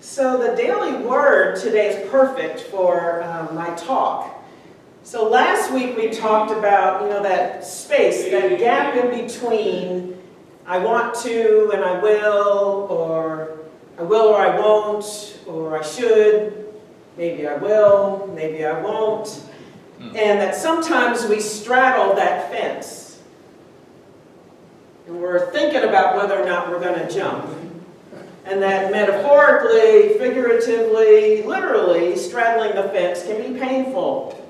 So the daily word today is perfect for my talk. So last week we talked about, that space, that gap in between I want to and I will or I won't, or I should, maybe I will, maybe I won't. And that sometimes we straddle that fence. And we're thinking about whether or not we're going to jump. And that metaphorically, figuratively, literally, straddling the fence can be painful.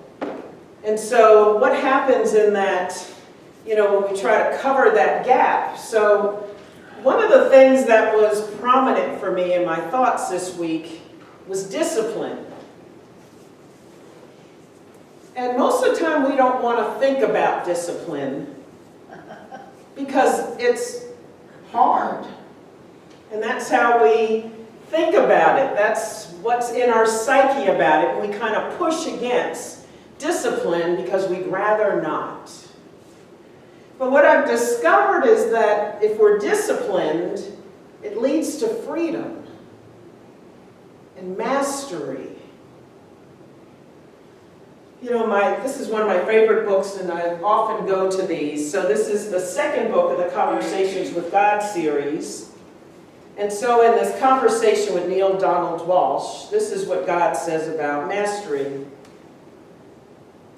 And so what happens in that, when we try to cover that gap? So one of the things that was prominent for me in my thoughts this week was discipline. And most of the time we don't want to think about discipline because it's hard. And that's how we think about it. That's what's in our psyche about it. And we kind of push against discipline because we'd rather not. But what I've discovered is that if we're disciplined, it leads to freedom and mastery. This is one of my favorite books, and I often go to these. So this is the second book of the Conversations with God series. And so in this conversation with Neale Donald Walsch, this is what God says about mastery.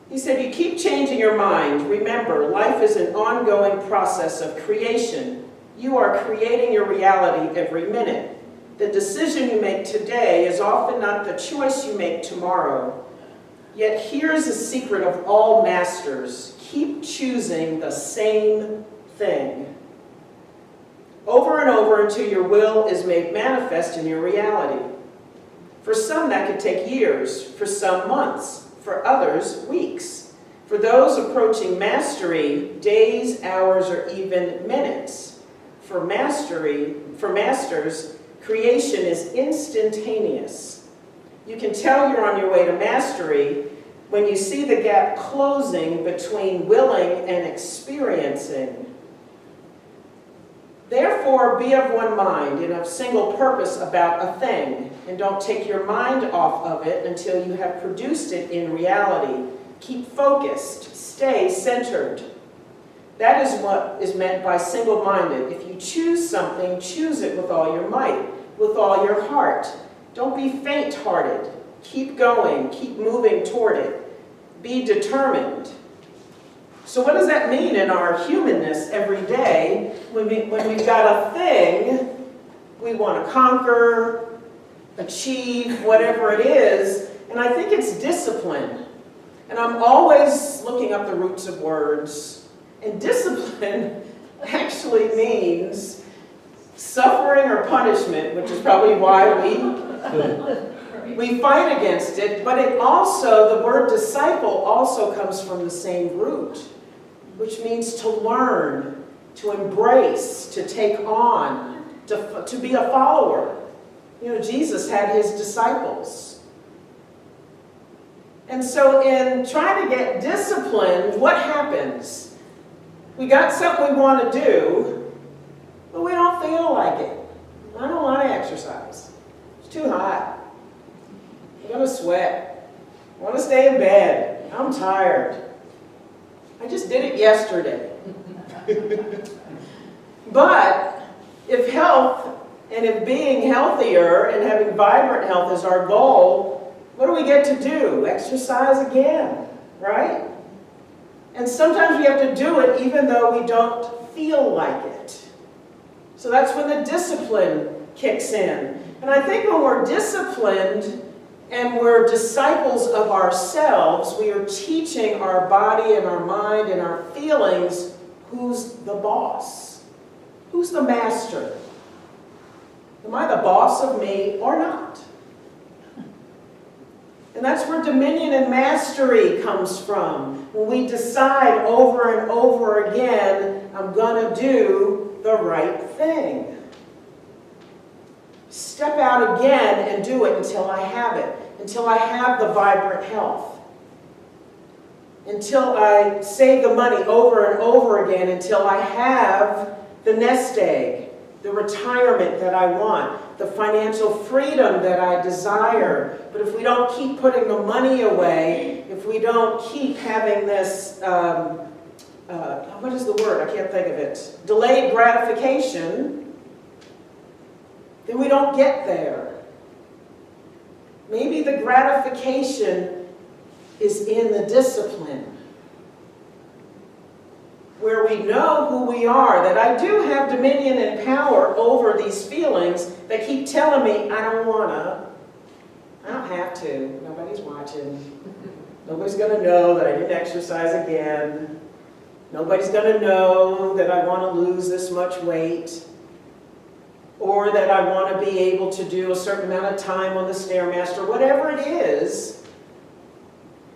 He said, "You keep changing your mind. Remember, life is an ongoing process of creation. You are creating your reality every minute. The decision you make today is often not the choice you make tomorrow. Yet here's the secret of all masters. Keep choosing the same thing over and over until your will is made manifest in your reality. For some, that could take years. For some, months. For others, weeks. For those approaching mastery, days, hours, or even minutes. For masters, creation is instantaneous. You can tell you're on your way to mastery when you see the gap closing between willing and experiencing. Therefore, be of one mind and of single purpose about a thing, and don't take your mind off of it until you have produced it in reality. Keep focused. Stay centered. That is what is meant by single-minded. If you choose something, choose it with all your might, with all your heart. Don't be faint-hearted. Keep going. Keep moving toward it. Be determined." So what does that mean in our humanness every day when we've got a thing we want to conquer, achieve, whatever it is? And I think it's discipline. And I'm always looking up the roots of words. And discipline actually means suffering or punishment, which is probably why we fight against it. But it also, the word disciple also comes from the same root, which means to learn, to embrace, to take on, to be a follower. Jesus had his disciples. And so in trying to get disciplined, what happens? We got something we want to do, but we don't feel like it. I don't want to exercise. It's too hot. I'm going to sweat. I want to stay in bed. I'm tired. I just did it yesterday. But if health and if being healthier and having vibrant health is our goal, what do we get to do? Exercise again, right? And sometimes we have to do it even though we don't feel like it. So that's when the discipline kicks in. And I think when we're disciplined and we're disciples of ourselves, we are teaching our body and our mind and our feelings who's the boss, who's the master. Am I the boss of me or not? And that's where dominion and mastery comes from. When we decide over and over again, I'm going to do the right thing. Step out again and do it until I have it, until I have the vibrant health, until I save the money over and over again, until I have the nest egg, the retirement that I want, the financial freedom that I desire. But if we don't keep putting the money away, if we don't keep having this, what is the word? I can't think of it. Delayed gratification, then we don't get there. Maybe the gratification is in the discipline, where we know who we are, that I do have dominion and power over these feelings that keep telling me, I don't wanna, I don't have to, nobody's watching, nobody's gonna know that I didn't exercise again, nobody's gonna know that I wanna lose this much weight, or that I wanna be able to do a certain amount of time on the Stairmaster, whatever it is.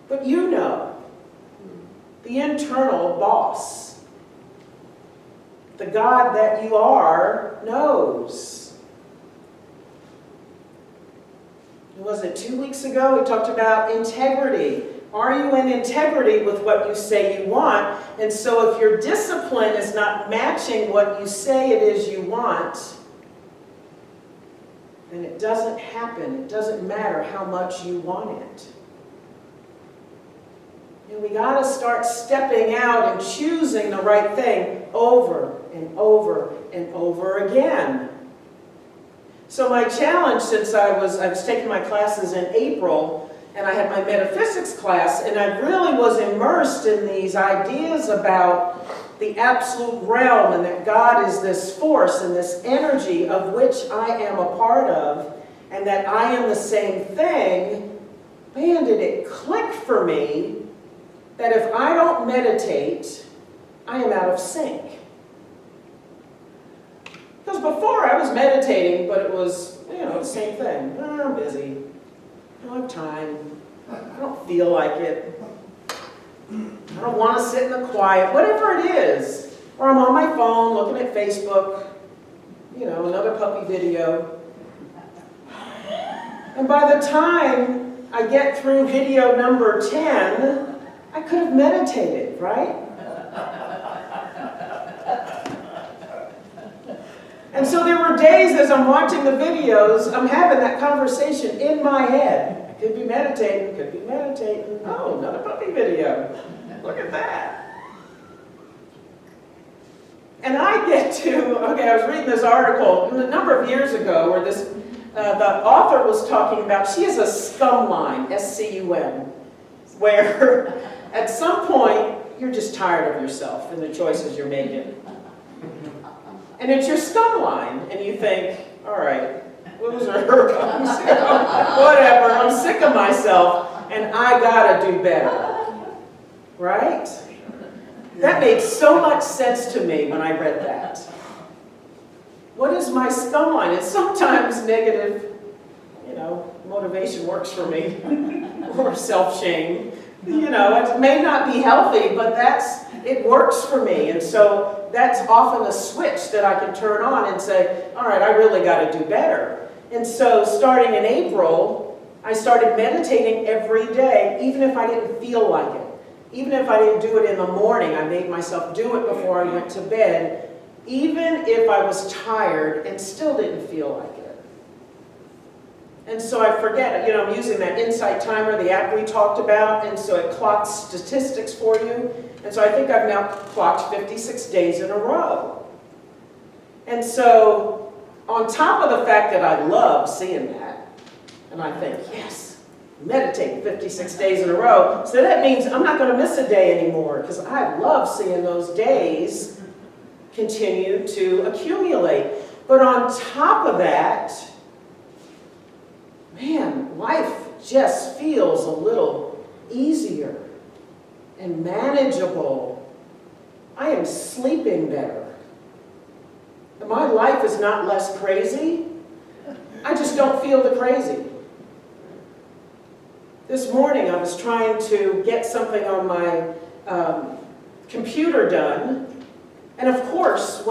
But you know, the internal boss, the God that you are, knows. Was it 2 weeks ago? We talked about integrity. Are you in integrity with what you say you want? And so if your discipline is not matching what you say it is you want, then it doesn't happen. It doesn't matter how much you want it. And we got to start stepping out and choosing the right thing over and over and over again. So my challenge, since I was taking my classes in April, and I had my metaphysics class, and I really was immersed in these ideas about the absolute realm, and that God is this force and this energy of which I am a part of, and that I am the same thing. Man, did it click for me that if I don't meditate, I am out of sync. Because before I was meditating, but it was, the same thing. Oh, I'm busy. I don't have time. I don't feel like it. I don't want to sit in the quiet, whatever it is. Or I'm on my phone looking at Facebook, another puppy video. And by the time I get through video number 10, I could have meditated, right? And so there were days as I'm watching the videos, I'm having that conversation in my head. I could be meditating, could be meditating. Oh, another puppy video. Look at that. And I get to, I was reading this article a number of years ago where the author was talking about, she has a scum line, S-C-U-M, where at some point you're just tired of yourself and the choices you're making. And it's your scum line, and you think, all right, loser, whatever, I'm sick of myself, and I gotta do better, right? That made so much sense to me when I read that. What is my scum line? It's sometimes negative, motivation works for me, or self-shame. It may not be healthy, but it works for me. And so that's often a switch that I can turn on and say, all right, I really got to do better. And so starting in April, I started meditating every day, even if I didn't feel like it. Even if I didn't do it in the morning, I made myself do it before I went to bed, even if I was tired and still didn't feel like it. And so I forget, I'm using that Insight Timer, the app we talked about, and so it clocks statistics for you. And so I think I've now clocked 56 days in a row. And so on top of the fact that I love seeing that, and I think, yes, meditate 56 days in a row, so that means I'm not going to miss a day anymore, because I love seeing those days continue to accumulate. But on top of that, man, life just feels a little easier and manageable. I am sleeping better. My life is not less crazy. I just don't feel the crazy. This morning I was trying to get something on my computer done, and of course,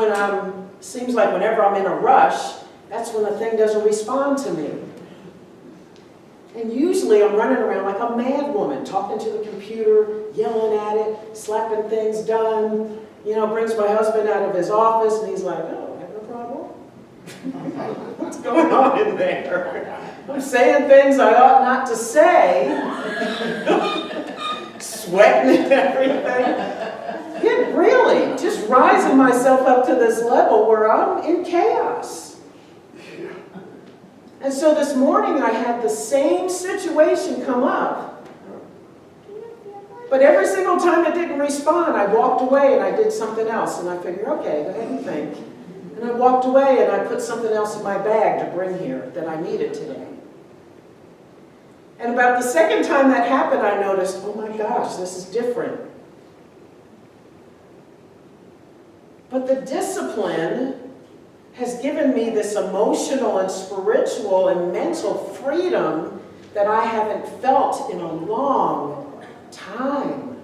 seems like whenever I'm in a rush, that's when the thing doesn't respond to me. And usually I'm running around like a mad woman, talking to the computer, yelling at it, slapping things done. Brings my husband out of his office, and he's like, oh, having a problem? What's going on in there? I'm saying things I ought not to say. Sweating and everything. It really, just rising myself up to this level where I'm in chaos. And so this morning I had the same situation come up. But every single time it didn't respond, I walked away and I did something else. And I figured, okay, go ahead and think. And I walked away and I put something else in my bag to bring here that I needed today. And about the second time that happened, I noticed, oh my gosh, this is different. But the discipline has given me this emotional and spiritual and mental freedom that I haven't felt in a long time.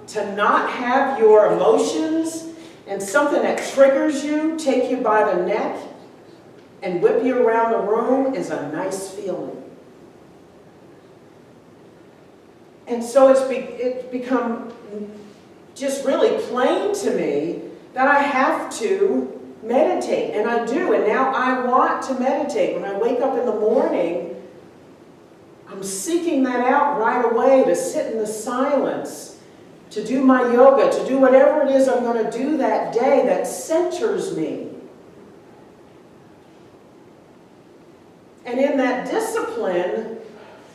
To not have your emotions and something that triggers you take you by the neck and whip you around the room is a nice feeling. And so it's become just really plain to me that I have to meditate, and I do, and now I want to meditate. When I wake up in the morning, I'm seeking that out right away, to sit in the silence, to do my yoga, to do whatever it is I'm going to do that day that centers me. And in that discipline,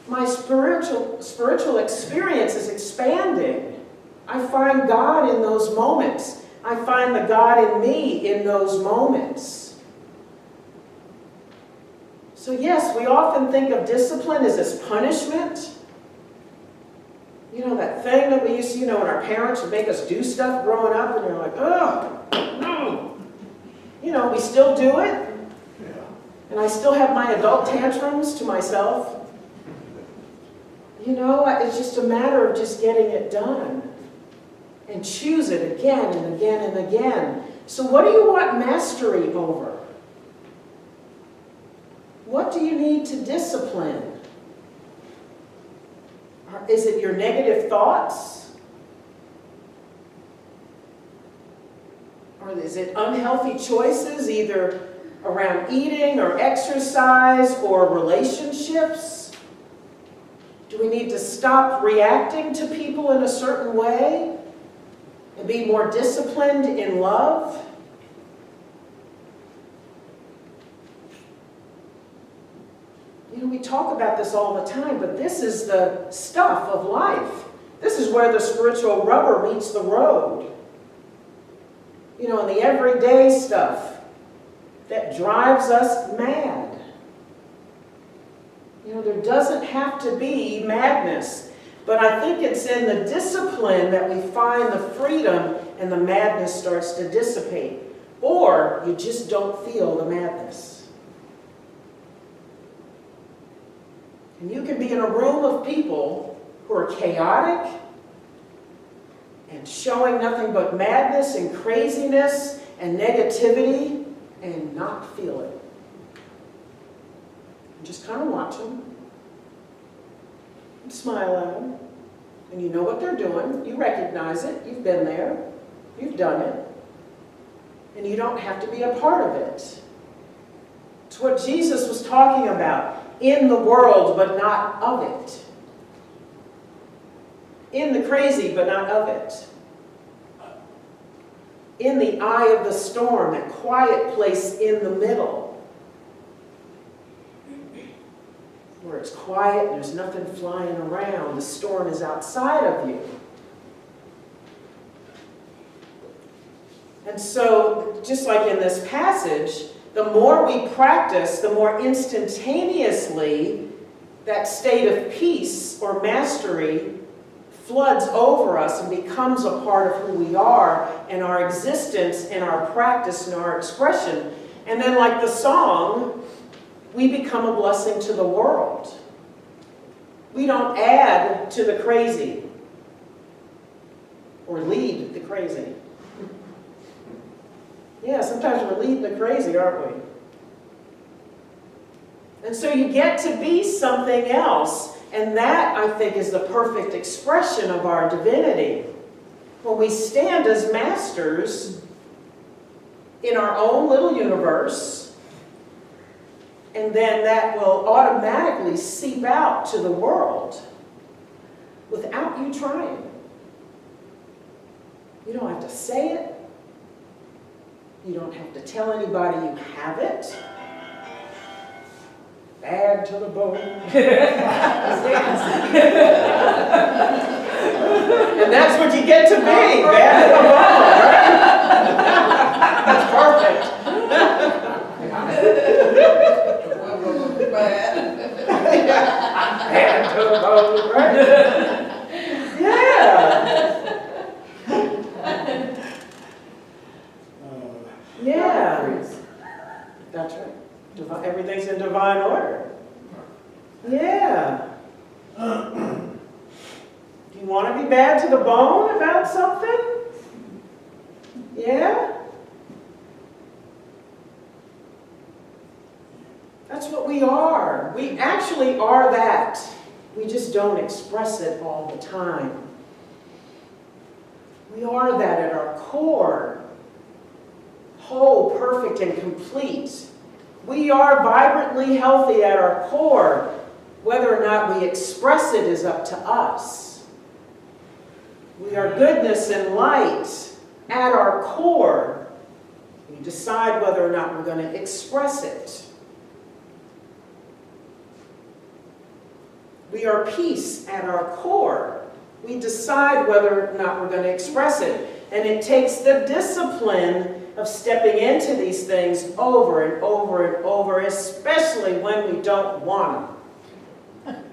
my spiritual experience is expanding. I find God in those moments. I find the God in me in those moments. So yes, we often think of discipline as this punishment. You know, that thing that we used to, when our parents would make us do stuff growing up, and you're like, oh, no. We still do it. And I still have my adult tantrums to myself. It's just a matter of just getting it done. And choose it again and again and again. So what do you want mastery over? What do you need to discipline? Is it your negative thoughts? Or is it unhealthy choices, either around eating or exercise or relationships? Do we need to stop reacting to people in a certain way and be more disciplined in love? We talk about this all the time, but this is the stuff of life. This is where the spiritual rubber meets the road. And the everyday stuff that drives us mad. There doesn't have to be madness, but I think it's in the discipline that we find the freedom and the madness starts to dissipate. Or you just don't feel the madness. And you can be in a room of people who are chaotic and showing nothing but madness and craziness and negativity and not feel it. And just kind of watch them and smile at them. And you know what they're doing. You recognize it. You've been there. You've done it. And you don't have to be a part of it. It's what Jesus was talking about. In the world, but not of it. In the crazy, but not of it. In the eye of the storm, that quiet place in the middle. Where it's quiet and there's nothing flying around. The storm is outside of you. And so, just like in this passage, the more we practice, the more instantaneously that state of peace or mastery floods over us and becomes a part of who we are and our existence and our practice and our expression. And then, like the song, we become a blessing to the world. We don't add to the crazy or lead the crazy. Yeah, sometimes we're leading the crazy, aren't we? And so you get to be something else. And that, I think, is the perfect expression of our divinity. When we stand as masters, in our own little universe, and then that will automatically seep out to the world without you trying. You don't have to say it. You don't have to tell anybody you have it. Bad to the bone. And that's what you get to be, bad to the bone, right? Bad to the bone, right? Yeah. Yeah. That's right. Everything's in divine order. Yeah. Do you want to be bad to the bone about something? Yeah? That's what we are. We actually are that. We just don't express it all the time. We are that at our core. Whole, perfect, and complete. We are vibrantly healthy at our core. Whether or not we express it is up to us. We are goodness and light at our core. We decide whether or not we're going to express it. We are peace at our core. We decide whether or not we're going to express it. And it takes the discipline of stepping into these things over and over and over, especially when we don't want them.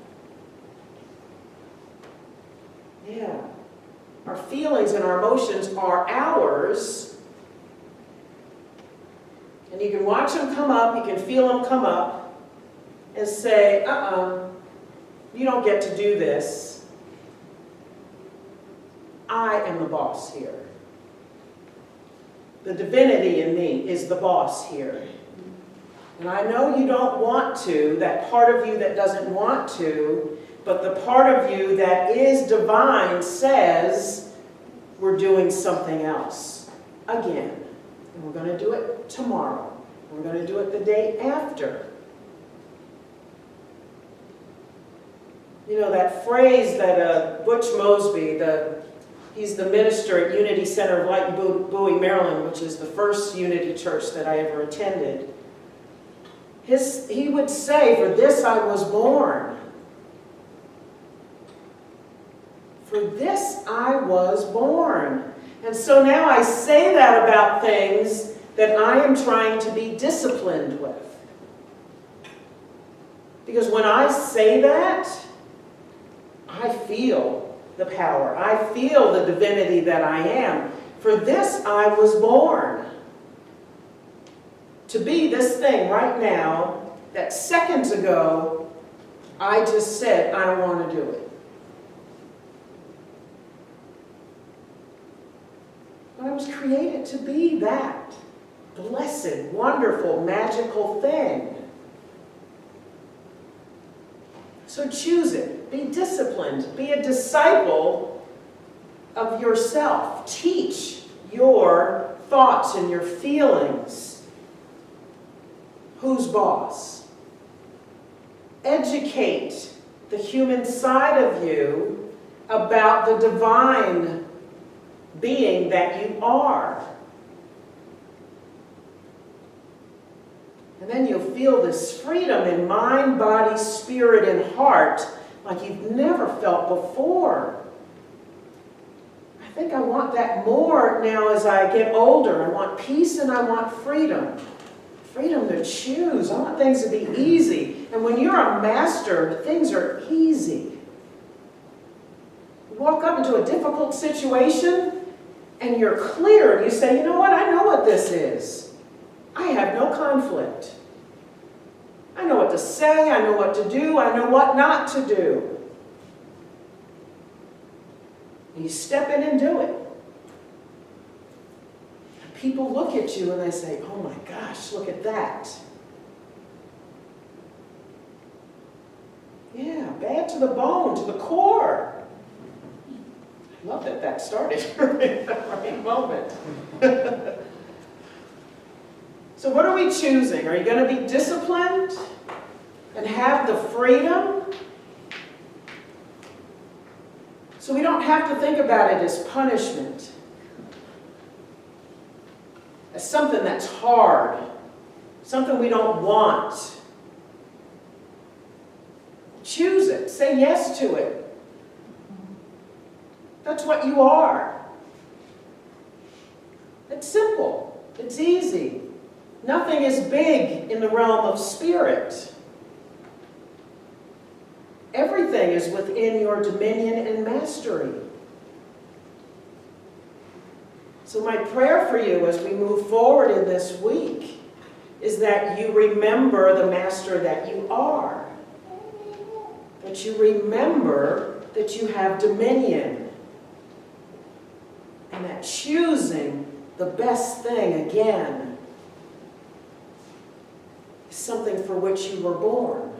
Yeah. Our feelings and our emotions are ours. And you can watch them come up, you can feel them come up, and say, you don't get to do this. I am the boss here. The divinity in me is the boss here. And I know you don't want to, that part of you that doesn't want to, but the part of you that is divine says, we're doing something else again. And we're going to do it tomorrow. We're going to do it the day after. You know, that phrase that Butch Mosby, he's the minister at Unity Center of Light in Bowie, Maryland, which is the first Unity church that I ever attended. He would say, for this I was born. For this I was born. And so now I say that about things that I am trying to be disciplined with. Because when I say that, I feel the power. I feel the divinity that I am. For this I was born. To be this thing right now that seconds ago I just said, I don't want to do it. But I was created to be that blessed, wonderful, magical thing. So choose it. Be disciplined. Be a disciple of yourself. Teach your thoughts and your feelings. Who's boss? Educate the human side of you about the divine being that you are. And then you'll feel this freedom in mind, body, spirit, and heart like you've never felt before. I think I want that more now as I get older. I want peace and I want freedom. Freedom to choose. I want things to be easy. And when you're a master, things are easy. You walk up into a difficult situation and you're clear and you say, you know what, I know what this is. I have no conflict. I know what to say, I know what to do, I know what not to do. And you step in and do it. And people look at you and they say, oh my gosh, look at that. Yeah, bad to the bone, to the core. I love that started at the right moment. So what are we choosing? Are you going to be disciplined and have the freedom? So we don't have to think about it as punishment, as something that's hard, something we don't want. Choose it. Say yes to it. That's what you are. It's simple. It's easy. Nothing is big in the realm of spirit. Everything is within your dominion and mastery. So my prayer for you as we move forward in this week is that you remember the master that you are. That you remember that you have dominion. And that choosing the best thing again is something for which you were born.